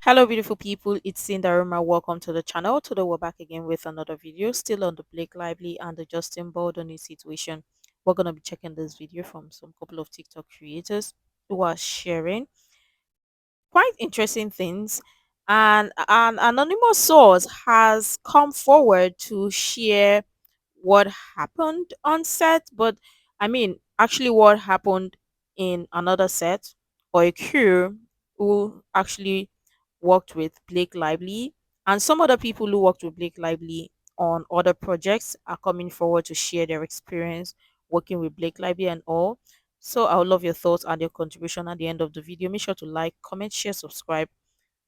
Hello, beautiful people. It's Cinderella. Welcome to the channel. Today, we're back again with another video, still on the Blake Lively and the Justin Baldoni situation. We're gonna be checking this video from some couple of TikTok creators who are sharing quite interesting things. And an anonymous source has come forward to share what happened on set, but I mean, actually, what happened in another set or a crew who actually worked with Blake Lively, and some other people who worked with Blake Lively on other projects are coming forward to share their experience working with Blake Lively and all. So I would love your thoughts and your contribution at the end of the video. Make sure to like, comment, share, subscribe,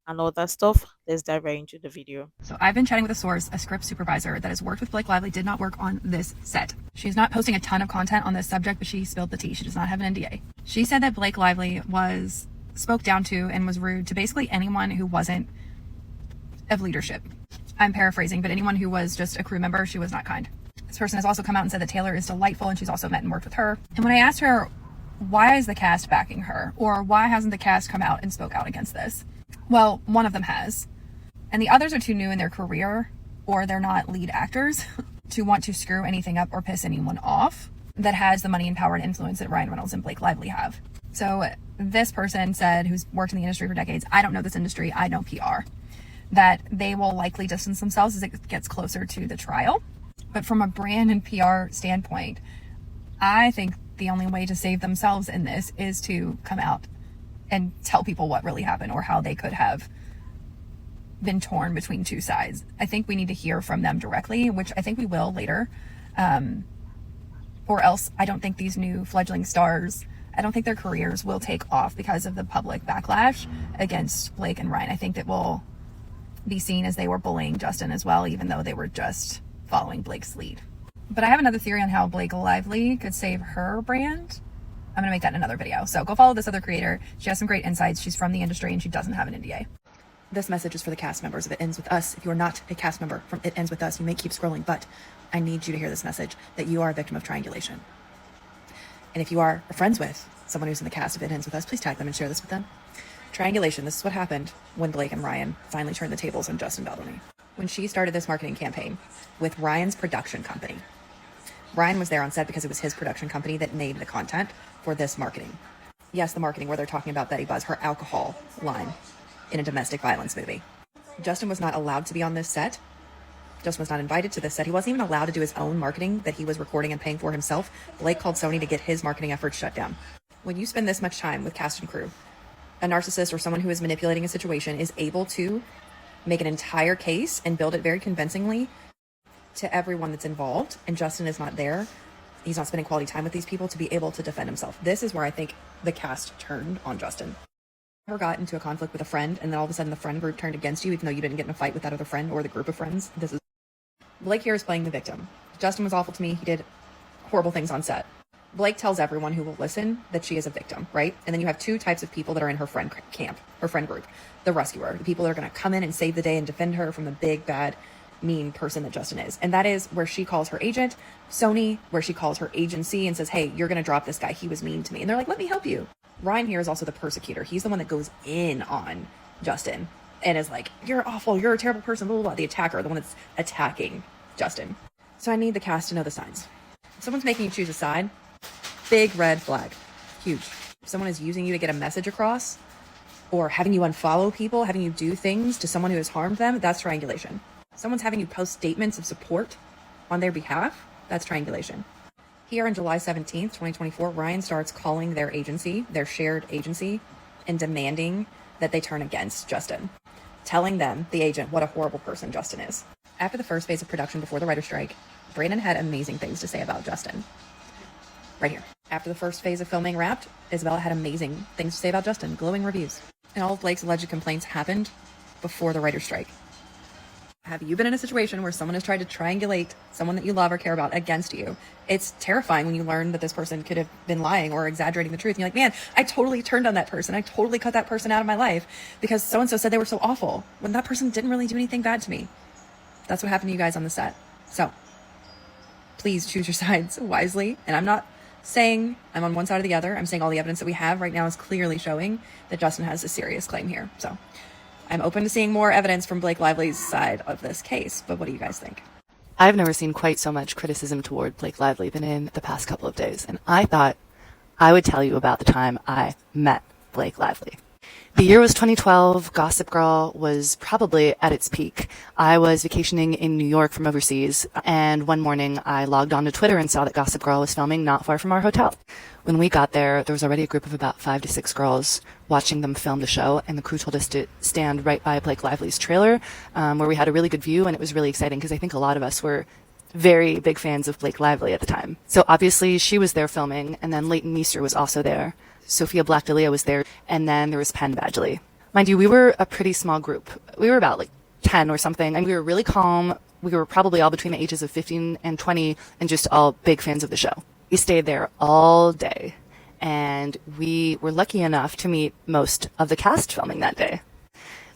and all that stuff. Let's dive right into the video. So I've been chatting with a source, a script supervisor that has worked with Blake Lively, did not work on this set. She's not posting a ton of content on this subject, but she spilled the tea. She does not have an NDA. She said that Blake Lively spoke down to and was rude to basically anyone who wasn't of leadership. I'm paraphrasing, but anyone who was just a crew member, she was not kind. This person has also come out and said that Taylor is delightful, and she's also met and worked with her. And when I asked her, why is the cast backing her? Or why hasn't the cast come out and spoke out against this? Well, one of them has. And the others are too new in their career, or they're not lead actors, to want to screw anything up or piss anyone off that has the money and power and influence that Ryan Reynolds and Blake Lively have. So this person said, who's worked in the industry for decades, I don't know this industry, I know PR, that they will likely distance themselves as it gets closer to the trial. But from a brand and PR standpoint, I think the only way to save themselves in this is to come out and tell people what really happened or how they could have been torn between two sides. I think we need to hear from them directly, which I think we will later. Or else I don't think these new fledgling stars, I don't think their careers will take off because of the public backlash against Blake and Ryan. I think that will be seen as they were bullying Justin as well, even though they were just following Blake's lead. But I have another theory on how Blake Lively could save her brand. I'm going to make that in another video. So go follow this other creator. She has some great insights. She's from the industry and she doesn't have an NDA. This message is for the cast members of It Ends With Us. If you are not a cast member from It Ends With Us, you may keep scrolling, but I need you to hear this message that you are a victim of triangulation. And if you are friends with someone who's in the cast of It Ends With Us, please tag them and share this with them. Triangulation, this is what happened when Blake and Ryan finally turned the tables on Justin Baldoni. When she started this marketing campaign with Ryan's production company. Ryan was there on set because it was his production company that made the content for this marketing. Yes, the marketing where they're talking about Betty Buzz, her alcohol line in a domestic violence movie. Justin was not allowed to be on this set. Justin was not invited to this set. He wasn't even allowed to do his own marketing that he was recording and paying for himself. Blake called Sony to get his marketing efforts shut down. When you spend this much time with cast and crew, a narcissist or someone who is manipulating a situation is able to make an entire case and build it very convincingly to everyone that's involved, and Justin is not there. He's not spending quality time with these people to be able to defend himself. This is where I think the cast turned on Justin. Ever got into a conflict with a friend and then all of a sudden the friend group turned against you even though you didn't get in a fight with that other friend or the group of friends? This is Blake here is playing the victim. Justin was awful to me. He did horrible things on set. Blake tells everyone who will listen that she is a victim, right? And then you have two types of people that are in her friend camp, her friend group. The rescuer, the people that are going to come in and save the day and defend her from the big, bad, mean person that Justin is. And that is where she calls her agent, Sony, where she calls her agency and says, hey, you're going to drop this guy. He was mean to me. And they're like, let me help you. Ryan here is also the persecutor. He's the one that goes in on Justin and is like, you're awful. You're a terrible person. Blah, blah, blah. The attacker, the one that's attacking Justin. So I need the cast to know the signs. If someone's making you choose a side, big red flag, huge. If someone is using you to get a message across or having you unfollow people, having you do things to someone who has harmed them, that's triangulation. Someone's having you post statements of support on their behalf, that's triangulation. Here on July 17th, 2024, Ryan starts calling their agency, their shared agency, and demanding that they turn against Justin, telling them, the agent, what a horrible person Justin is. After the first phase of production before the writer's strike, Brandon had amazing things to say about Justin. Right here. After the first phase of filming wrapped, Isabella had amazing things to say about Justin, glowing reviews. And all of Blake's alleged complaints happened before the writer's strike. Have you been in a situation where someone has tried to triangulate someone that you love or care about against you? It's terrifying when you learn that this person could have been lying or exaggerating the truth. And you're like, man, I totally turned on that person. I totally cut that person out of my life because so-and-so said they were so awful when that person didn't really do anything bad to me. That's what happened to you guys on the set. So please choose your sides wisely. And I'm not saying I'm on one side or the other. I'm saying all the evidence that we have right now is clearly showing that Justin has a serious claim here. So I'm open to seeing more evidence from Blake Lively's side of this case, but what do you guys think? I've never seen quite so much criticism toward Blake Lively than in the past couple of days, and I thought I would tell you about the time I met Blake Lively. The year was 2012. Gossip Girl was probably at its peak. I was vacationing in New York from overseas, and one morning I logged onto Twitter and saw that Gossip Girl was filming not far from our hotel. When we got there was already a group of about 5 to 6 girls watching them film the show, and the crew told us to stand right by Blake Lively's trailer, where we had a really good view, and it was really exciting because I think a lot of us were very big fans of Blake Lively at the time. So obviously she was there filming, and then Leighton Meester was also there. Sophia Black-D'Elia was there, and then there was Penn Badgley. Mind you, we were a pretty small group. We were about like 10 or something, and we were really calm. We were probably all between the ages of 15 and 20, and just all big fans of the show. We stayed there all day, and we were lucky enough to meet most of the cast filming that day.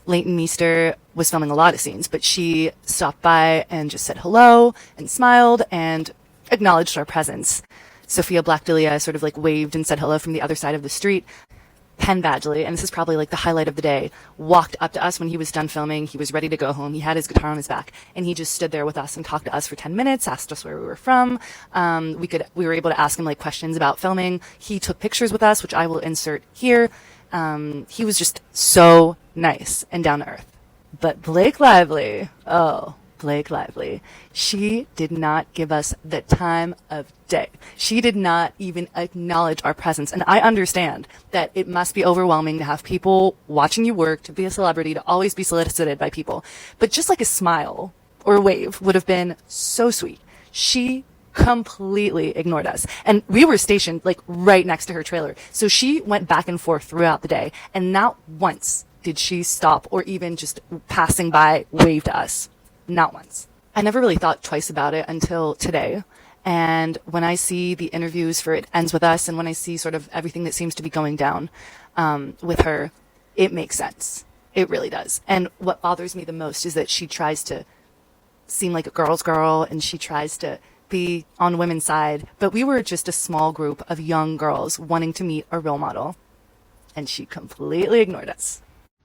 Leighton Meester was filming a lot of scenes, but she stopped by and just said hello and smiled and acknowledged our presence. Sophia Black-D'Elia sort of like waved and said hello from the other side of the street. Penn Badgley, and this is probably like the highlight of the day, walked up to us when he was done filming. He was ready to go home. He had his guitar on his back, and he just stood there with us and talked to us for 10 minutes, asked us where we were from. We were able to ask him like questions about filming. He took pictures with us, which I will insert here. He was just so nice and down to earth. But Blake Lively, Blake Lively, she did not give us the time of day. She did not even acknowledge our presence. And I understand that it must be overwhelming to have people watching you work, to be a celebrity, to always be solicited by people. But just like a smile or a wave would have been so sweet. She completely ignored us. And we were stationed like right next to her trailer. So she went back and forth throughout the day. And not once did she stop or even just passing by wave to us. Not once. I never really thought twice about it until today. And when I see the interviews for It Ends With Us, and when I see sort of everything that seems to be going down with her, it makes sense. It really does. And what bothers me the most is that she tries to seem like a girl's girl, and she tries to be on women's side. But we were just a small group of young girls wanting to meet a role model, and she completely ignored us.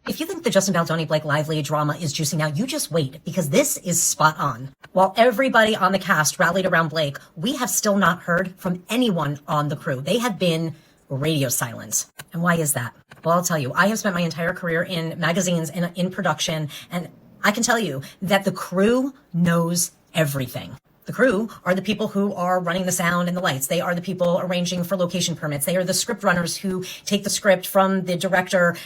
If you think the Justin Baldoni Blake Lively drama is juicy now, you just wait, because this is spot on. While everybody on the cast rallied around Blake, we have still not heard from anyone on the crew. They have been radio silent. And why is that? Well, I'll tell you, I have spent my entire career in magazines and in production, and I can tell you that the crew knows everything. The crew are the people who are running the sound and the lights. They are the people arranging for location permits. They are the script runners who take the script from the director,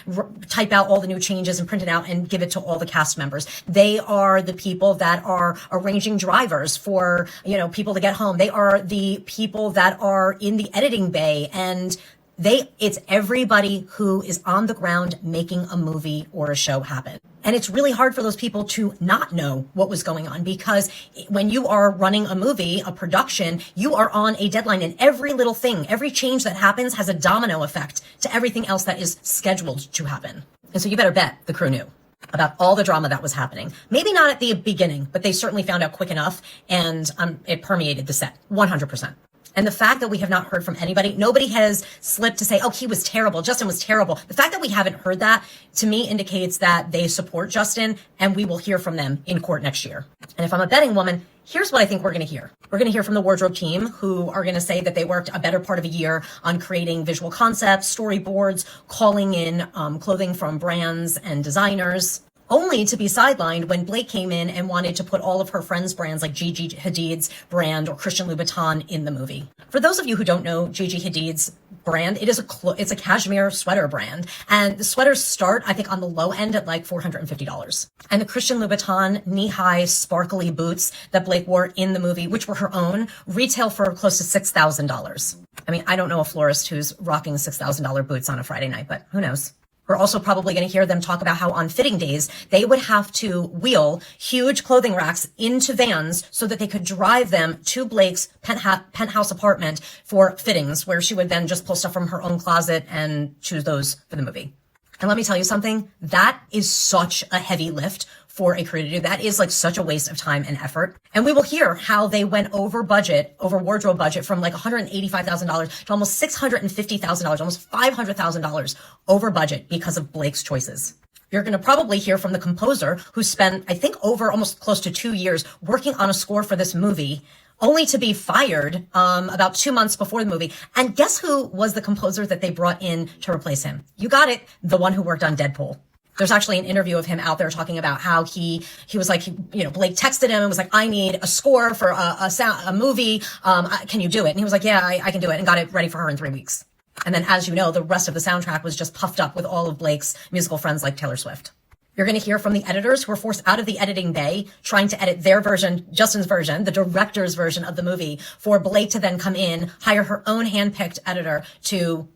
type out all the new changes and print it out and give it to all the cast members. They are the people that are arranging drivers for, people to get home. They are the people that are in the editing bay, and it's everybody who is on the ground making a movie or a show happen. And it's really hard for those people to not know what was going on, because when you are running a movie, a production, you are on a deadline, and every little thing, every change that happens has a domino effect to everything else that is scheduled to happen. And so you better bet the crew knew about all the drama that was happening. Maybe not at the beginning, but they certainly found out quick enough, and it permeated the set 100%. And the fact that we have not heard from anybody, nobody has slipped to say, oh, he was terrible, Justin was terrible. The fact that we haven't heard that, to me, indicates that they support Justin, and we will hear from them in court next year. And if I'm a betting woman, here's what I think we're going to hear. We're going to hear from the wardrobe team, who are going to say that they worked a better part of a year on creating visual concepts, storyboards, calling in clothing from brands and designers, only to be sidelined when Blake came in and wanted to put all of her friends' brands like Gigi Hadid's brand or Christian Louboutin in the movie. For those of you who don't know Gigi Hadid's brand, it's a cashmere sweater brand, and the sweaters start, I think, on the low end at like $450. And the Christian Louboutin knee-high sparkly boots that Blake wore in the movie, which were her own, retail for close to $6,000. I mean, I don't know a florist who's rocking $6,000 boots on a Friday night, but who knows? We're also probably going to hear them talk about how on fitting days, they would have to wheel huge clothing racks into vans so that they could drive them to Blake's penthouse apartment for fittings, where she would then just pull stuff from her own closet and choose those for the movie. And let me tell you something, that is such a heavy lift for a crew to do. That is like such a waste of time and effort. And we will hear how they went over wardrobe budget, from like $185,000 to almost $650,000, almost $500,000 over budget because of Blake's choices. You're going to probably hear from the composer who spent, I think, over almost close to 2 years working on a score for this movie, only to be fired about 2 months before the movie. And guess who was the composer that they brought in to replace him? You got it, the one who worked on Deadpool. There's actually an interview of him out there talking about how he was like, Blake texted him and was like, I need a score for a movie. Can you do it? And he was like, yeah, I can do it, and got it ready for her in 3 weeks. And then, as you know, the rest of the soundtrack was just puffed up with all of Blake's musical friends like Taylor Swift. You're going to hear from the editors who were forced out of the editing bay, trying to edit their version, Justin's version, the director's version of the movie, for Blake to then come in, hire her own handpicked editor to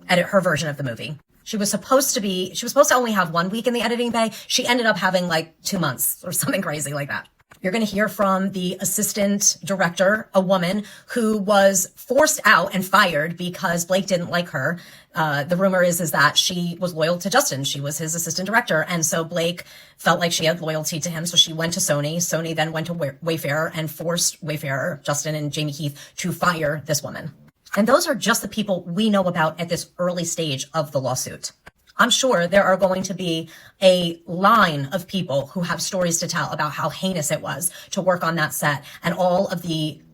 edit her version of the movie. She was supposed to only have 1 week in the editing bay. She ended up having like 2 months or something crazy like that. You're going to hear from the assistant director, a woman who was forced out and fired because Blake didn't like her. The rumor is that she was loyal to Justin. She was his assistant director. And so Blake felt like she had loyalty to him. So she went to Sony. Sony then went to Wayfair and forced Wayfair, Justin and Jamie Heath, to fire this woman. And those are just the people we know about at this early stage of the lawsuit. I'm sure there are going to be a line of people who have stories to tell about how heinous it was to work on that set, and all of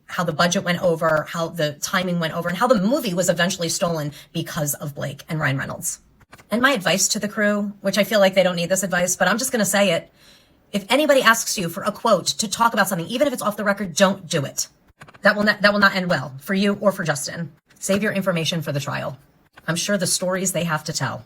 how the budget went over, how the timing went over, and how the movie was eventually stolen because of Blake and Ryan Reynolds. And my advice to the crew, which I feel like they don't need this advice, but I'm just going to say it. If anybody asks you for a quote to talk about something, even if it's off the record, don't do it. That will not end well for you or for Justin. Save your information for the trial. I'm sure the stories they have to tell,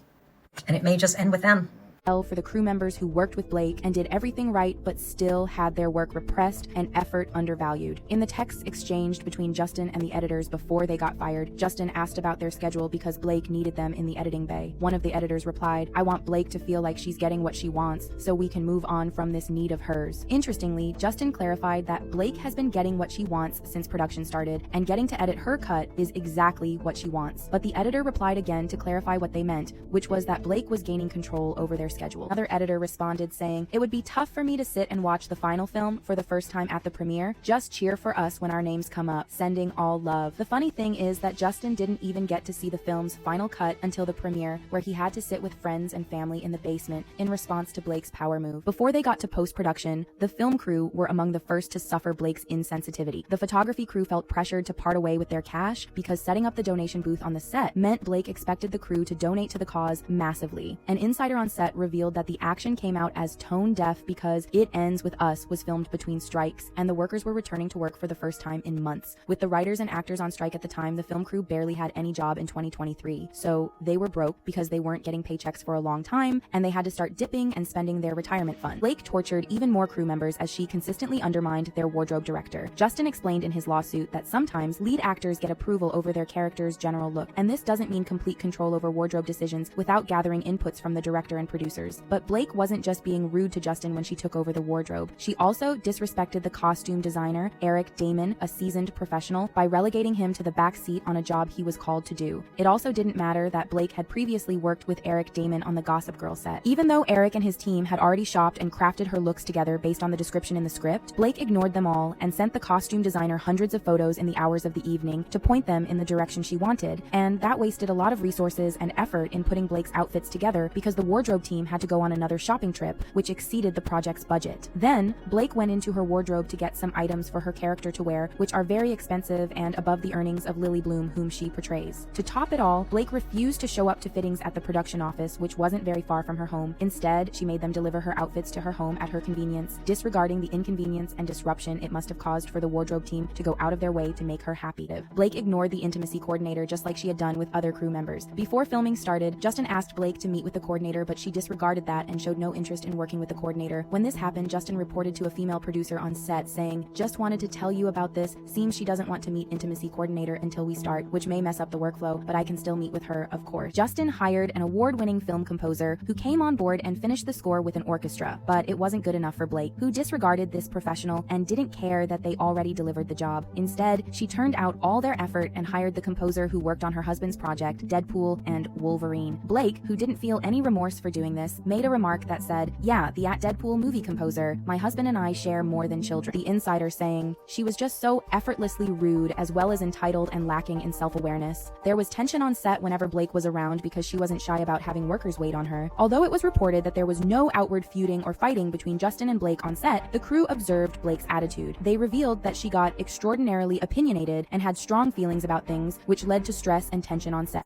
and it may just end with them. For the crew members who worked with Blake and did everything right but still had their work repressed and effort undervalued. In the texts exchanged between Justin and the editors before they got fired, Justin asked about their schedule because Blake needed them in the editing bay. One of the editors replied, "I want Blake to feel like she's getting what she wants so we can move on from this need of hers." Interestingly, Justin clarified that Blake has been getting what she wants since production started, and getting to edit her cut is exactly what she wants. But the editor replied again to clarify what they meant, which was that Blake was gaining control over their schedule. Another editor responded saying, "It would be tough for me to sit and watch the final film for the first time at the premiere. Just cheer for us when our names come up. Sending all love." The funny thing is that Justin didn't even get to see the film's final cut until the premiere, where he had to sit with friends and family in the basement in response to Blake's power move. Before they got to post-production, the film crew were among the first to suffer Blake's insensitivity. The photography crew felt pressured to part away with their cash because setting up the donation booth on the set meant Blake expected the crew to donate to the cause massively. An insider on set revealed that the action came out as tone deaf because It Ends With Us was filmed between strikes, and the workers were returning to work for the first time in months. With the writers and actors on strike at the time, the film crew barely had any job in 2023, so they were broke because they weren't getting paychecks for a long time, and they had to start dipping and spending their retirement fund. Blake tortured even more crew members as she consistently undermined their wardrobe director. Justin explained in his lawsuit that sometimes lead actors get approval over their character's general look, and this doesn't mean complete control over wardrobe decisions without gathering inputs from the director and producers. But Blake wasn't just being rude to Justin when she took over the wardrobe. She also disrespected the costume designer, Eric Damon, a seasoned professional, by relegating him to the back seat on a job he was called to do. It also didn't matter that Blake had previously worked with Eric Damon on the Gossip Girl set. Even though Eric and his team had already shopped and crafted her looks together based on the description in the script, Blake ignored them all and sent the costume designer hundreds of photos in the hours of the evening to point them in the direction she wanted, and that wasted a lot of resources and effort in putting Blake's outfits together because the wardrobe team had to go on another shopping trip, which exceeded the project's budget. Then, Blake went into her wardrobe to get some items for her character to wear, which are very expensive and above the earnings of Lily Bloom, whom she portrays. To top it all, Blake refused to show up to fittings at the production office, which wasn't very far from her home. Instead, she made them deliver her outfits to her home at her convenience, disregarding the inconvenience and disruption it must have caused for the wardrobe team to go out of their way to make her happy. Blake ignored the intimacy coordinator just like she had done with other crew members. Before filming started, Justin asked Blake to meet with the coordinator, but she disregarded that and showed no interest in working with the coordinator. When this happened, Justin reported to a female producer on set saying, "Just wanted to tell you about this. Seems she doesn't want to meet intimacy coordinator until we start, which may mess up the workflow, but I can still meet with her, of course." Justin hired an award-winning film composer who came on board and finished the score with an orchestra, but it wasn't good enough for Blake, who disregarded this professional and didn't care that they already delivered the job. Instead, she turned out all their effort and hired the composer who worked on her husband's project, Deadpool and Wolverine. Blake, who didn't feel any remorse for doing this, made a remark that said, "Yeah, the at Deadpool movie composer, my husband and I share more than children." The insider saying, "She was just so effortlessly rude as well as entitled and lacking in self-awareness. There was tension on set whenever Blake was around because she wasn't shy about having workers wait on her." Although it was reported that there was no outward feuding or fighting between Justin and Blake on set, the crew observed Blake's attitude. They revealed that she got extraordinarily opinionated and had strong feelings about things, which led to stress and tension on set.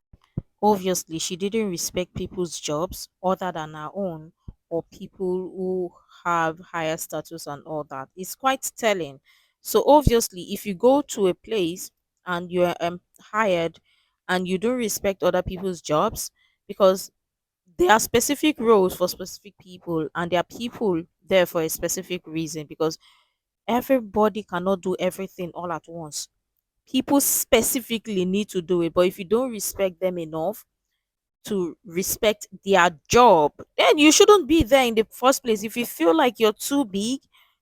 Obviously, she didn't respect people's jobs other than her own, or people who have higher status and all that. It's quite telling. So obviously, if you go to a place and you're hired and you don't respect other people's jobs, because there are specific roles for specific people and there are people there for a specific reason, because everybody cannot do everything all at once. People specifically need to do it, but if you don't respect them enough to respect their job, then you shouldn't be there in the first place. If you feel like you're too big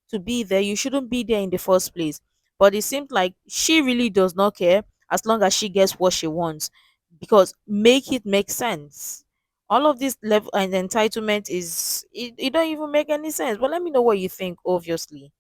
to be there, you shouldn't be there in the first place. But it seems like she really does not care as long as she gets what she wants, because make it make sense. All of this level and entitlement is, it don't even make any sense. But let me know what you think, obviously.